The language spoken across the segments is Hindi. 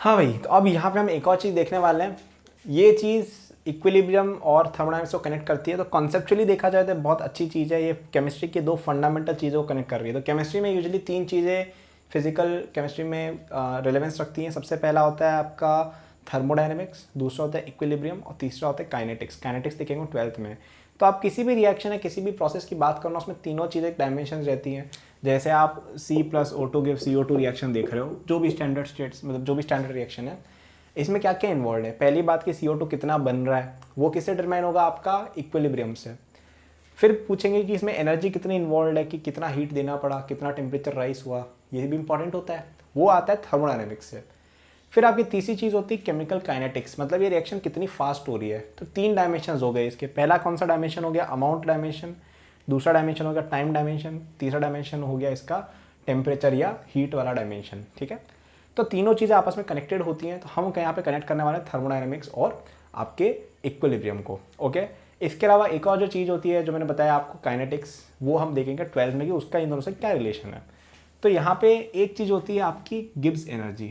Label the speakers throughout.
Speaker 1: हाँ भाई, तो अब यहाँ पे हम एक और चीज़ देखने वाले हैं। ये चीज़ इक्विलिब्रियम और थर्मोडायनामिक्स को कनेक्ट करती है। तो कॉन्सेप्चुअली देखा जाए तो बहुत अच्छी चीज़ है। ये केमिस्ट्री के दो फंडामेंटल चीज़ों को कनेक्ट कर रही है। तो केमिस्ट्री में यूजुअली तीन चीज़ें फिजिकल केमिस्ट्री में रिलेवेंस रखती हैं। सबसे पहला होता है आपका थर्मोडायनामिक्स, दूसरा होता है इक्विलिब्रियम और तीसरा होता है काइनेटिक्स। काइनेटिक्स देखेंगे 12th में। तो आप किसी भी रिएक्शन है, किसी भी प्रोसेस की बात करना, उसमें तीनों चीज़ें डायमेंशन रहती हैं। जैसे आप C+O2 गिव CO2 रिएक्शन देख रहे हो, जो भी स्टैंडर्ड स्टेट्स मतलब जो भी स्टैंडर्ड रिएक्शन है, इसमें क्या क्या इन्वॉल्व है। पहली बात कि CO2 कितना बन रहा है, वो किससे डिटरमाइन होगा, आपका इक्विलिब्रियम से। फिर पूछेंगे कि इसमें एनर्जी कितनी इन्वॉल्व है, कि कितना हीट देना पड़ा, कितना टेम्परेचर राइज हुआ, ये भी इंपॉर्टेंट होता है, वो आता है थर्मोडायनेमिक्स से। फिर आपकी तीसरी चीज़ होती है केमिकल काइनेटिक्स, मतलब ये रिएक्शन कितनी फास्ट हो रही है। तो तीन डायमेंशन हो गए इसके। पहला कौन सा डायमेंशन हो गया, अमाउंट डायमेंशन। दूसरा डायमेंशन हो गया टाइम डायमेंशन। तीसरा डायमेंशन हो गया इसका टेम्परेचर या हीट वाला डायमेंशन। ठीक है, तो तीनों चीज़ें आपस में कनेक्टेड होती हैं। तो हम यहाँ पे कनेक्ट करने वाले हैं थर्मोडायनेमिक्स और आपके इक्विलिब्रियम को। ओके, इसके अलावा एक और जो चीज़ होती है जो मैंने बताया आपको, काइनेटिक्स, वो हम देखेंगे 12th में कि उसका इन दोनों से क्या रिलेशन है। तो यहाँ पे एक चीज़ होती है आपकी गिब्स एनर्जी।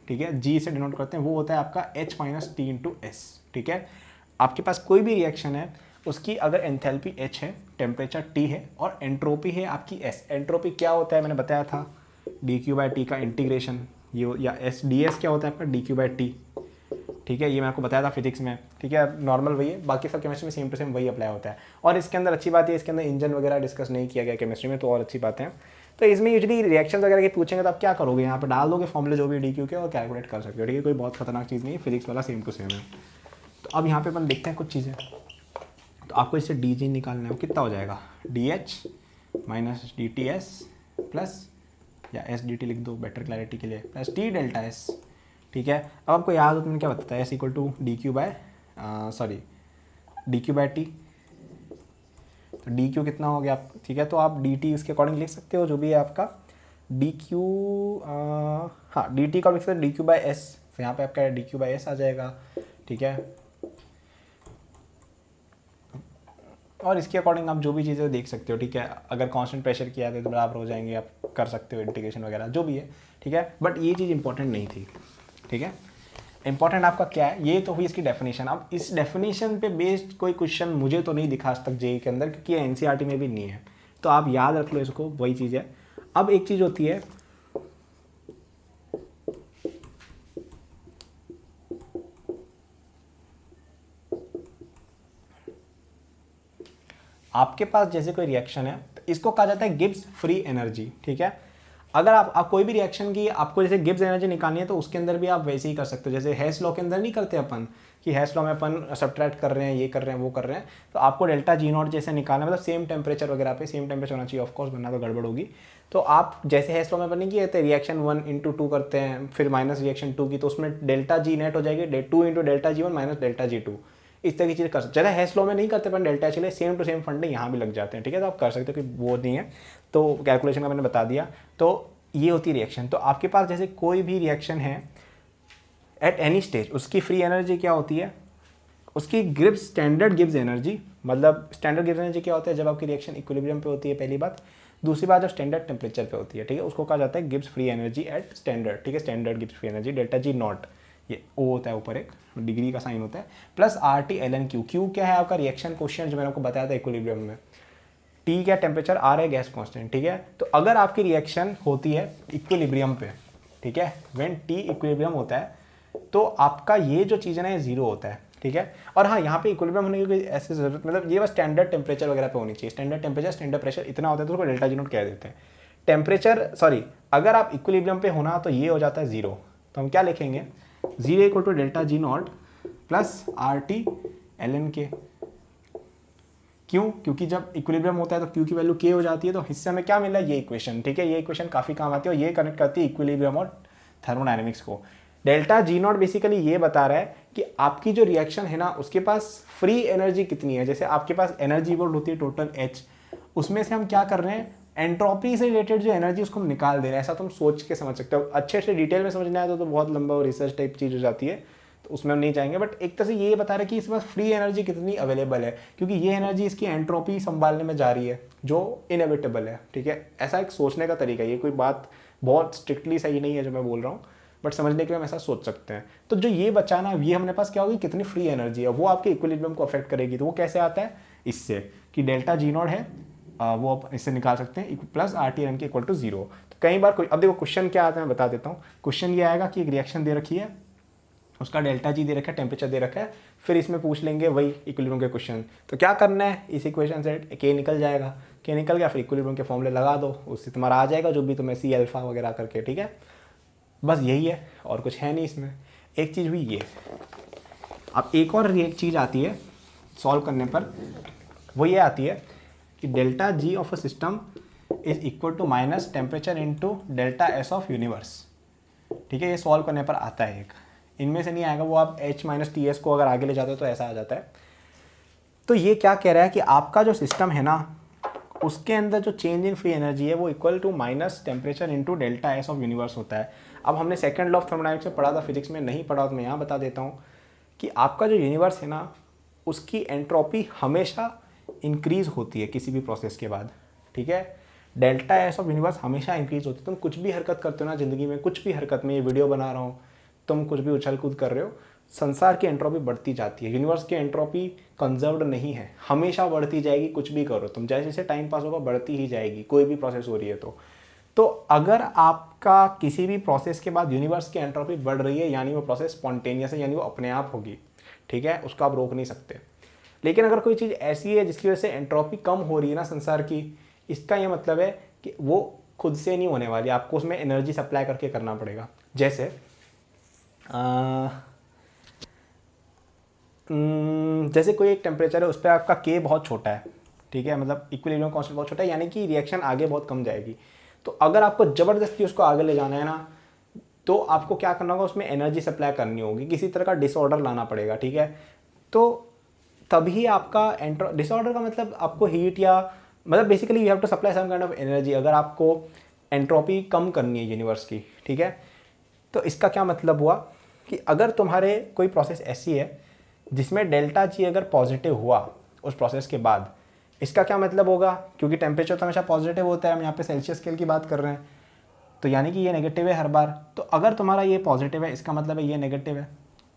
Speaker 1: ठीक है, जी से डिनोट करते हैं, वो होता है आपका H-T/S। ठीक है, आपके पास कोई भी रिएक्शन है, उसकी अगर एंथैल्पी H है, टेम्परेचर T है और एंट्रोपी है आपकी S। एंट्रोपी क्या होता है मैंने बताया था, dQ/T का इंटीग्रेशन, ये या ds क्या होता है आपका dQ/T। ठीक है, ये मैं आपको बताया था फिजिक्स में। ठीक है, नॉर्मल वही है, बाकी सब केमिस्ट्री में सेम टू सेम वही अप्लाई होता है। और इसके अंदर अच्छी बात है, इसके अंदर इंजन वगैरह डिस्कस नहीं किया गया केमिस्ट्री में, तो और अच्छी बातें हैं। तो इसमें यूजली रिएक्शन वगैरह के पूछेंगे तो आप क्या करोगे, यहाँ पे डाल दोगे फॉर्मूले जो भी DQ के और कैलकुलेट कर सकते हो। ठीक है, कोई बहुत खतरनाक चीज़ नहीं है, फिजिक्स वाला सेम टू सेम है। तो अब यहाँ पे अपन देखते हैं कुछ चीज़ें। तो आपको इससे DG निकालना है, वो कितना हो जाएगा, DH - DTS प्लस, या SDT लिख दो बेटर क्लैरिटी के लिए, प्लस T∆S। ठीक है, अब आपको याद हो तुमने क्या बताया, S = DQ/T। तो DQ कितना हो गया आप, ठीक है, तो आप DT इसके अकॉर्डिंग लिख सकते हो, जो भी है आपका DQ। हाँ, DT का लिख सकते हो DQ/S, तो यहाँ पे आपका DQ/S आ जाएगा। ठीक है, और इसके अकॉर्डिंग आप जो भी चीज़ें देख सकते हो। ठीक है, अगर कांस्टेंट प्रेशर किया तो बराबर हो जाएंगे, आप कर सकते हो इंटीग्रेशन वगैरह जो भी है। ठीक है, बट ये चीज़ इंपॉर्टेंट नहीं थी। ठीक है, इंपॉर्टेंट आपका क्या है, ये तो हुई इसकी डेफिनेशन। अब इस डेफिनेशन पे बेस्ड कोई क्वेश्चन मुझे तो नहीं दिखा आज तक जेईई के अंदर, क्योंकि एनसीईआरटी में भी नहीं है। तो आप याद रख लो इसको, वही चीज़ है। अब एक चीज़ होती है, आपके पास जैसे कोई रिएक्शन है, तो इसको कहा जाता है गिब्स फ्री एनर्जी। ठीक है, अगर आप कोई भी रिएक्शन की आपको जैसे गिब्स एनर्जी निकालनी है, तो उसके अंदर भी आप वैसे ही कर सकते हो। जैसे हेस लॉ के अंदर नहीं करते अपन, कि हेस लॉ में अपन सब्ट्रैक्ट कर रहे हैं, ये कर रहे हैं, वो कर रहे हैं, तो आपको ΔG0 जैसे निकालना है, मतलब सेम टेम्परेचर वगैरह पे सेम टेम्परेचर होना चाहिए, ऑफकोर्स, वरना तो गड़बड़ होगी। तो आप जैसे हेस लॉ में अपन नहीं किए थे, रिएक्शन 1 × 2 करते हैं, फिर माइनस रिएक्शन 2 की, तो उसमें ΔG नेट हो जाएगी 2 × ΔG1 - ΔG2। इस तरह की चीज़ कर सकते। ज़्यादा हेस लॉ में नहीं करते अपन डेल्टा, चले सेम टू सेम फंडे यहाँ भी लग जाते हैं। ठीक है, तो आप कर सकते हो, कि वो नहीं है। तो कैलकुलेशन का मैंने बता दिया। तो ये होती है रिएक्शन। तो आपके पास जैसे कोई भी रिएक्शन है एट एनी स्टेज, उसकी फ्री एनर्जी क्या होती है, उसकी गिब्स स्टैंडर्ड गिब्स एनर्जी। मतलब स्टैंडर्ड गिब्स एनर्जी क्या होता है, जब आपकी रिएक्शन इक्विलिब्रियम पे होती है, पहली बात। दूसरी बात, जब स्टैंडर्ड टेम्परेचर पे होती है, ठीक है, उसको कहा जाता है Gibbs free energy at standard. ठीक है, standard Gibbs free energy, ΔG0, ये O होता है ऊपर, एक डिग्री का साइन होता है, plus RT ln Q। Q क्या है आपका रिएक्शन कोएफिशिएंट, जो मैंने आपको बताया था इक्विलिब्रियम में। T क्या टेम्परेचर, R है गैस कांस्टेंट। ठीक है, तो अगर आपकी रिएक्शन होती है इक्विलिब्रियम पे, ठीक है, व्हेन T इक्विलिब्रियम होता है, तो आपका ये जो चीज़ है ना, ये 0 होता है। ठीक है, और हाँ, यहाँ पे इक्विलिब्रियम होने की कोई ऐसी जरूरत, मतलब ये बस स्टैंडर्ड टेम्परेचर वगैरह पे होनी चाहिए। स्टैंडर्ड टेम्परेचर, स्टैंडर्ड प्रेशर इतना होता है, तो उसको ΔG0 कह देते हैं। टेम्परेचर, सॉरी, अगर आप इक्विलिब्रियम पे होना तो ये हो जाता है 0। तो हम क्या लिखेंगे, 0 = ΔG0 plus RT ln K। क्यों, क्योंकि जब इक्विलिब्रियम होता है तो Q की वैल्यू K हो जाती है। तो हिस्से में क्या मिला, ये इक्वेशन। ठीक है, ये इक्वेशन काफ़ी काम आती है, और ये कनेक्ट करती है इक्विलिब्रियम और थर्मोडायनेमिक्स को। ΔG0 बेसिकली ये बता रहा है कि आपकी जो रिएक्शन है ना, उसके पास फ्री एनर्जी कितनी है। जैसे आपके पास एनर्जी वर्ड होती है टोटल H, उसमें से हम क्या कर रहे हैं, एंट्रोपी से रिलेटेड जो एनर्जी उसको हम निकाल दे रहे हैं। ऐसा तुम सोच के समझ सकते हो। अच्छे से डिटेल में समझना है तो बहुत लंबा और रिसर्च टाइप चीज़ हो जाती है, तो उसमें हम नहीं जाएंगे। बट एक तरह से ये बता रहे हैं कि इसके पास फ्री एनर्जी कितनी अवेलेबल है, क्योंकि ये एनर्जी इसकी एंट्रोपी संभालने में जा रही है, जो इनएविटेबल है। ठीक है, ऐसा एक सोचने का तरीका है, ये कोई बात बहुत स्ट्रिक्टली सही नहीं है जो मैं बोल रहा हूँ, बट समझने के लिए हम ऐसा सोच सकते हैं। तो जो ये बचा ना, ये हमारे पास क्या होगी, कितनी फ्री एनर्जी है, वो आपके इक्विलिब्रियम को अफेक्ट करेगी। तो वो कैसे आता है, इससे कि डेल्टा जी नॉट है, वो आप इससे निकाल सकते हैं, प्लस आर टी एन के इक्वल टू 0। तो कई बार कोई, अब देखो क्वेश्चन क्या आता है मैं बता देता हूँ। क्वेश्चन ये आएगा कि एक रिएक्शन दे रखी है, उसका डेल्टा जी दे रखा है, टेम्परेचर दे रखा है, फिर इसमें पूछ लेंगे वही इक्विलिब्रियम के क्वेश्चन। तो क्या करना है, इस इक्वेशन से के निकल जाएगा, के निकल गया, फिर इक्विलिब्रियम के फॉर्मूले लगा दो, उससे तुम्हारा आ जाएगा जो भी तुम्हें सी अल्फा वगैरह करके, ठीक है। बस यही है, और कुछ है नहीं इसमें। एक चीज़ हुई ये। अब एक और एक चीज़ आती है सॉल्व करने पर, वो ये आती है कि delta G of a system is equal to minus temperature into delta S of universe, ठीक है। ये सॉल्व करने पर आता है एक, इनमें से नहीं आएगा, वो आप h माइनस टी एस को अगर आगे ले जाते हो तो ऐसा आ जाता है। तो ये क्या कह रहा है कि आपका जो सिस्टम है ना, उसके अंदर जो चेंज इन फ्री एनर्जी है वो equal to minus temperature into delta S of universe होता है। अब हमने सेकंड लॉ ऑफ थर्मोडायनेमिक्स में पढ़ा था, फिजिक्स में नहीं पढ़ा, तो मैं यहाँ बता देता हूँ कि आपका जो यूनिवर्स है ना, उसकी एंट्रोपी हमेशा इंक्रीज होती है किसी भी प्रोसेस के बाद, ठीक है। डेल्टा एस ऑफ यूनिवर्स हमेशा इंक्रीज होती है। तुम कुछ भी हरकत करते हो ना ज़िंदगी में, कुछ भी हरकत में, ये वीडियो बना रहा हूँ, तुम कुछ भी उछल कूद कर रहे हो, संसार की एंट्रोपी बढ़ती जाती है। यूनिवर्स की एंट्रोपी कंजर्व्ड नहीं है, हमेशा बढ़ती जाएगी। कुछ भी करो तुम, जैसे जैसे टाइम पास होगा बढ़ती ही जाएगी, कोई भी प्रोसेस हो रही है तो अगर आपका किसी भी प्रोसेस के बाद यूनिवर्स की एंट्रोपी बढ़ रही है, यानी वो प्रोसेस स्पॉन्टेनियस है, यानी वो अपने आप होगी, ठीक है, उसको आप रोक नहीं सकते। लेकिन अगर कोई चीज़ ऐसी है जिसकी वजह से एंट्रोपी कम हो रही है ना संसार की, इसका ये मतलब है कि वो खुद से नहीं होने वाली, आपको उसमें एनर्जी सप्लाई करके करना पड़ेगा। जैसे जैसे कोई एक टेम्परेचर है, उस पर आपका के बहुत छोटा है, ठीक है, मतलब इक्विलिब्रियम कांस्टेंट बहुत छोटा है, यानी कि रिएक्शन आगे बहुत कम जाएगी। तो अगर आपको ज़बरदस्ती उसको आगे ले जाना है ना, तो आपको क्या करना होगा, उसमें एनर्जी सप्लाई करनी होगी, किसी तरह का डिसऑर्डर लाना पड़ेगा, ठीक है। तो तभी आपका डिसऑर्डर का मतलब आपको हीट या मतलब basically you have to supply some kind of energy, अगर आपको एंट्रोपी कम करनी है यूनिवर्स की, ठीक है। तो इसका क्या मतलब हुआ कि अगर तुम्हारे कोई प्रोसेस ऐसी है जिसमें डेल्टा जी अगर पॉजिटिव हुआ उस प्रोसेस के बाद, इसका क्या मतलब होगा, क्योंकि टेम्परेचर तो हमेशा पॉजिटिव होता है, हम यहाँ पे सेल्सियस स्केल की बात कर रहे हैं, तो यानी कि ये नेगेटिव है हर बार। तो अगर तुम्हारा ये पॉजिटिव है, इसका मतलब है ये नेगेटिव है,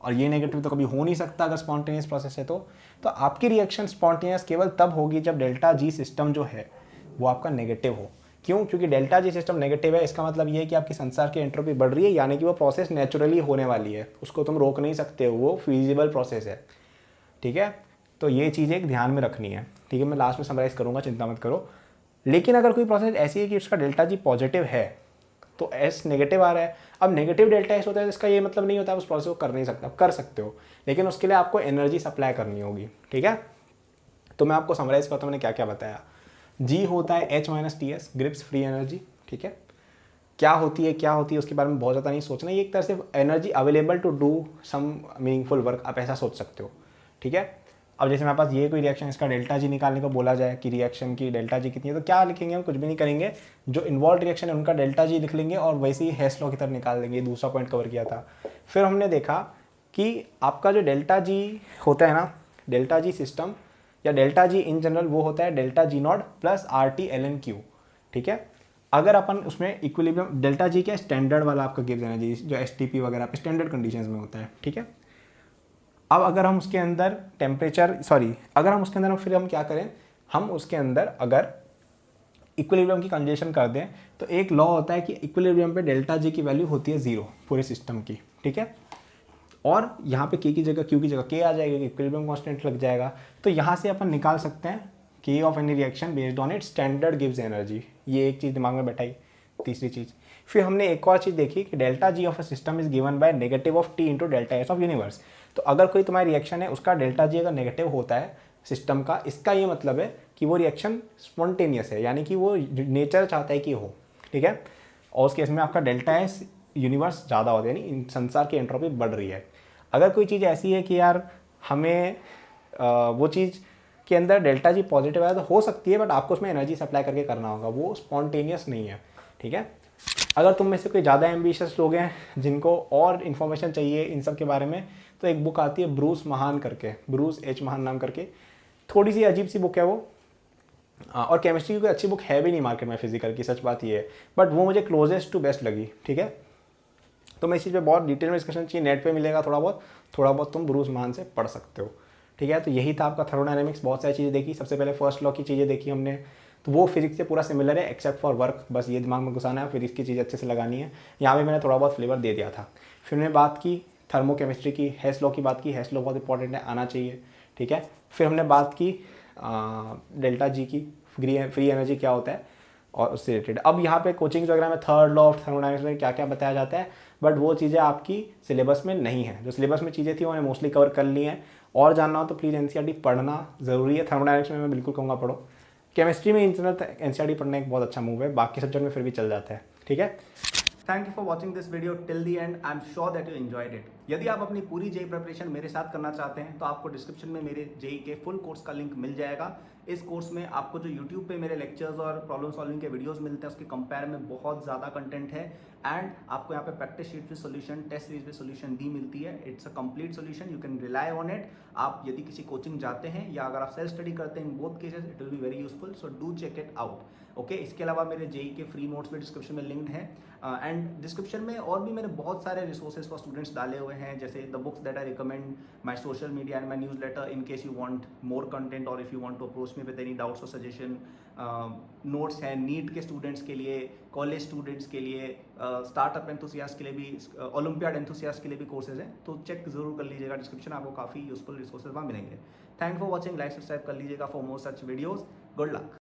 Speaker 1: और ये नेगेटिव तो कभी हो नहीं सकता अगर स्पॉन्टेनियस प्रोसेस है। तो आपकी रिएक्शन स्पॉन्टेनियस केवल तब होगी जब डेल्टा जी सिस्टम जो है वो आपका नेगेटिव हो। क्यों? क्योंकि डेल्टा जी सिस्टम नेगेटिव है, इसका मतलब ये है कि आपकी संसार की एंट्रोपी बढ़ रही है, यानी कि वो प्रोसेस नेचुरली होने वाली है, उसको तुम रोक नहीं सकते हो, वो फिजिबल प्रोसेस है, ठीक है। तो ये चीज़ एक ध्यान में रखनी है, ठीक है। मैं लास्ट में समराइज़ करूँगा, चिंता मत करो। लेकिन अगर कोई प्रोसेस ऐसी है कि उसका डेल्टा जी पॉजिटिव है तो एस नेगेटिव आ रहा है, अब नेगेटिव डेल्टा एस होता है, इसका ये मतलब नहीं होता है उस प्रोसेस को कर नहीं सकता, कर सकते हो, लेकिन उसके लिए आपको एनर्जी सप्लाई करनी होगी, ठीक है। तो मैं आपको समराइज करता हूँ, मैंने क्या क्या बताया। जी होता है H minus T S, Gibbs free energy, ठीक है। क्या होती है उसके बारे में बहुत ज़्यादा नहीं सोचना, ये एक तरह से energy available to do some meaningful work, आप ऐसा सोच सकते हो, ठीक है। अब जैसे मेरे पास ये कोई रिएक्शन, इसका डेल्टा जी निकालने को बोला जाए कि रिएक्शन की डेल्टा जी कितनी है, तो क्या लिखेंगे हम, कुछ भी नहीं करेंगे, जो इन्वॉल्व रिएक्शन है उनका डेल्टा जी लिख लेंगे और वैसे ही हेस लॉ की तरफ निकाल देंगे। दूसरा पॉइंट कवर किया था। फिर हमने देखा कि आपका जो डेल्टा जी होता है ना, डेल्टा जी सिस्टम या डेल्टा जी इन जनरल, वो होता है delta G naught plus R T L N Q, ठीक है। अगर अपन उसमें इक्विलिब्रियम, डेल्टा जी क्या स्टैंडर्ड वाला आपका गिव्स एनर्जी, जो एस टी पी वगैरह पे स्टैंडर्ड कंडीशंस में होता है, ठीक है। अब अगर हम उसके अंदर फिर हम क्या करें, हम उसके अंदर अगर इक्विलिब्रियम की कंडीशन कर दें, तो एक लॉ होता है कि इक्विलिब्रियम पे डेल्टा जी की वैल्यू होती है 0 पूरे सिस्टम की, ठीक है। और यहाँ पे के की जगह क्यू की जगह के आ जाएगी, इक्विलिब्रियम कांस्टेंट लग जाएगा। तो यहाँ से अपन निकाल सकते हैं के of any reaction based on it standard gives energy. ये एक चीज़ दिमाग में बैठाई। तीसरी चीज़, फिर हमने एक और चीज़ देखी कि delta G of a system is given by negative of T into delta S of universe. तो अगर कोई तुम्हारी रिएक्शन है, उसका डेल्टा जी अगर नेगेटिव होता है सिस्टम का, इसका ये मतलब है कि वो रिएक्शन स्पॉन्टेनियस है, यानी कि वो नेचर चाहता है कि हो, ठीक है। और उस केस में आपका डेल्टा एस यूनिवर्स ज़्यादा होता है, यानी संसार की एंट्रोपी बढ़ रही है। अगर कोई चीज़ ऐसी है कि यार हमें वो चीज़ के अंदर डेल्टा जी पॉजिटिव है तो हो सकती है, बट आपको उसमें एनर्जी सप्लाई करके करना होगा, वो स्पॉन्टेनियस नहीं है, ठीक है। अगर तुम में से कोई ज़्यादा एम्बिशियस लोग हैं जिनको और इन्फॉर्मेशन चाहिए इन सब के बारे में, तो एक बुक आती है ब्रूस महान करके, ब्रूस एच महान नाम करके, थोड़ी सी अजीब सी बुक है वो, और केमिस्ट्री की कोई अच्छी बुक है भी नहीं मार्केट में फिजिकल की, सच बात ये है, बट वो मुझे क्लोजेस्ट टू बेस्ट लगी, ठीक है। तो मैं इस चीज़ पे बहुत डिटेल में डिस्कशन चाहिए, नेट पे मिलेगा थोड़ा बहुत तुम ब्रूस मान से पढ़ सकते हो। ठीक है, तो यही था आपका थर्मोडायनेमिक्स। बहुत सारी चीज़ें देखी। सबसे पहले फर्स्ट लॉ की चीज़ें देखी हमने, तो वो फिजिक्स से पूरा सिमिलर है एक्सेप्ट फॉर वर्क, बस ये दिमाग में घुसाना है, फिजिक्स की चीज़ अच्छे से लगानी है। यहाँ पे मैंने थोड़ा बहुत फ्लेवर दे दिया था। फिर हमने बात की थर्मोकेमिस्ट्री की, हेस लॉ की बात की, हेस लॉ बहुत इंपॉर्टेंट है, आना चाहिए। ठीक है, फिर हमने बात की डेल्टा जी की, फ्री एनर्जी क्या होता है और उससे रिलेटेड। अब यहाँ पे कोचिंग्स वगैरह में थर्ड लॉ ऑफ थर्मोडायनेमिक्स में क्या क्या बताया जाता है, बट वो चीज़ें आपकी सिलेबस में नहीं है। जो सिलेबस में चीज़ें थी उन्हें मोस्टली कवर कर ली हैं। और जानना हो तो प्लीज़ एनसीईआरटी पढ़ना ज़रूरी है। थर्मोडायनेमिक्स में मैं बिल्कुल कहूँगा पढ़ो। केमिस्ट्री में इंटरनल एनसीईआरटी पढ़ना एक बहुत अच्छा मूव है, बाकी सब्जेक्ट में फिर भी चल जाता है। ठीक है, thank you for watching this video till the and. I am sure that you enjoyed it. यदि आप अपनी पूरी जेई प्रिपरेशन मेरे साथ करना चाहते हैं तो आपको डिस्क्रिप्शन में मेरे जेई के फुल कोर्स का लिंक मिल जाएगा। इस कोर्स में आपको जो यूट्यूब पे मेरे लेक्चर्स और प्रॉब्लम सॉल्विंग के वीडियोस मिलते हैं उसके कंपेयर में बहुत ज़्यादा कंटेंट है, एंड आपको यहाँ पे practice sheet with solution, test series with solution भी मिलती है। It's a complete solution, you can rely on it. आप यदि किसी कोचिंग जाते हैं या अगर आप सेल्फ स्टडी करते हैं, in both cases it will be very useful, so do check it out. Okay, इसके अलावा मेरे जेई के फ्री नोट्स भी डिस्क्रिप्शन में लिंक्ड हैं, एंड डिस्क्रिप्शन में और भी मैंने बहुत सारे रिसोर्सेज फॉर स्टूडेंट्स डाले हुए हैं, जैसे the books that I recommend, my social media and my newsletter in case you want more content और if you want to approach me with any doubts और सजेशन। नोट्स हैं नीट के स्टूडेंट्स के लिए, कॉलेज स्टूडेंट्स के लिए, स्टार्टअप एंथुसियास्ट के लिए भी, ओलंपियाड एंथुसियास्ट के लिए भी कोर्सेज हैं, तो चेक जरूर कर लीजिएगा डिस्क्रिप्शन, आपको काफ़ी यूजफुल रिसोर्सेज वहाँ मिलेंगे। Thank for watching, like subscribe कर लीजिएगा for more such videos. Good luck.